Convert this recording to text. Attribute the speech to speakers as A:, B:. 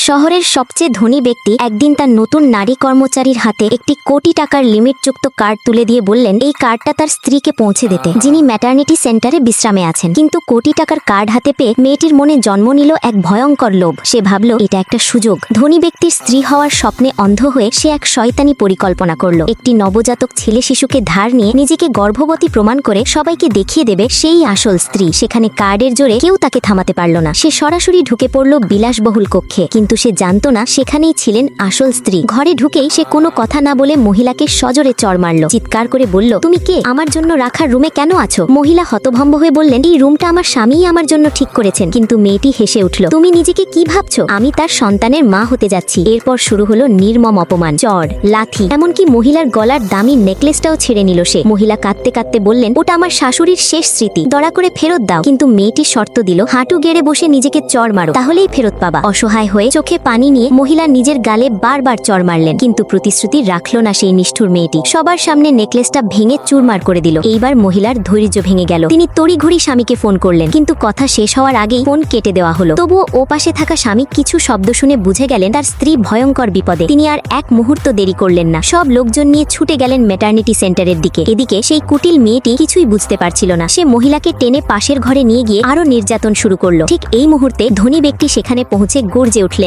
A: শহরের সবচেয়ে ধনী ব্যক্তি একদিন তার নতুন নারী কর্মচারীর হাতে একটি কোটি টাকার লিমিটযুক্ত কার্ড তুলে দিয়ে বললেন এই কার্ডটা তার স্ত্রীকে পৌঁছে দিতে, যিনি ম্যাটারনিটি সেন্টারে বিশ্রামে আছেন। কিন্তু কোটি টাকার কার্ড হাতে পেয়ে মেয়েটির মনে জন্ম নিল এক ভয়ঙ্কর লোভ। সে ভাবল এটা একটা সুযোগ। ধনী ব্যক্তির স্ত্রী হওয়ার স্বপ্নে অন্ধ হয়ে সে এক শয়তানি পরিকল্পনা করল। একটি নবজাতক ছেলে শিশুকে ধার নিয়ে নিজেকে গর্ভবতী প্রমাণ করে সবাইকে দেখিয়ে দেবে সেই আসল স্ত্রী। সেখানে কার্ডের জোরে কেউ তাকে থামাতে পারল না। সে সরাসরি ঢুকে পড়ল বিলাসবহুল কক্ষে, কিন্তু সে জানতো না সেখানেই ছিলেন আসল স্ত্রী। ঘরে ঢুকেই সে কোনো কথা না বলে মহিলাকে সজোরে চড় মারল। চিৎকার করে বলল, তুমি কে? আমার জন্য রাখার রুমে কেন আছো? মহিলা হতভম্ব হয়ে বললেন, এই রুমটা আমার স্বামীই আমার জন্য ঠিক করেছেন। কিন্তু মেয়েটি হেসে উঠল, তুমি নিজেকে কি ভাবছো? আমি তার সন্তানের মা হতে যাচ্ছি। এরপর শুরু হলো নির্মম অপমান, চড়, লাথি, এমনকি মহিলার গলার দামি নেকলেসটাও ছেড়ে নিল সে। মহিলা কাঁদতে কাঁদতে বললেন, ওটা আমার শাশুড়ির শেষ স্মৃতি, দয়া করে ফেরত দাও। কিন্তু মেয়েটি শর্ত দিল, হাঁটু গেড়ে বসে নিজেকে চড় মারো, তাহলেই ফেরত পাবা। অসহায় হয়ে চোখে পানি নিয়ে মহিলা নিজের গালে বারবার চড় মারলেন, কিন্তু প্রতিশ্রুতি রাখলো না সেই নিষ্ঠুর মেয়েটি। সবার সামনে নেকলেসটা ভেঙে চুরমার করে দিল। এইবার মহিলার ধৈর্য ভেঙে গেল। তিনি তড়িঘড়ি স্বামীকে ফোন করলেন, কিন্তু কথা শেষ হওয়ার আগেই ফোন কেটে দেওয়া হলো। তবুও ওপাশে থাকা স্বামী কিছু শব্দ শুনে বুঝে গেলেন তার স্ত্রী ভয়ঙ্কর বিপদে। তিনি আর এক মুহূর্ত দেরি করলেন না। সব লোকজন নিয়ে ছুটে গেলেন ম্যাটারনিটি সেন্টারের দিকে। এদিকে সেই কুটিল মেয়েটি কিছুই বুঝতে পারছিল না। সে মহিলাকে টেনে পাশের ঘরে নিয়ে গিয়ে আরো নির্যাতন শুরু করলো। ঠিক এই মুহূর্তে ধনী ব্যক্তি সেখানে পৌঁছে গর্জে উঠলেন,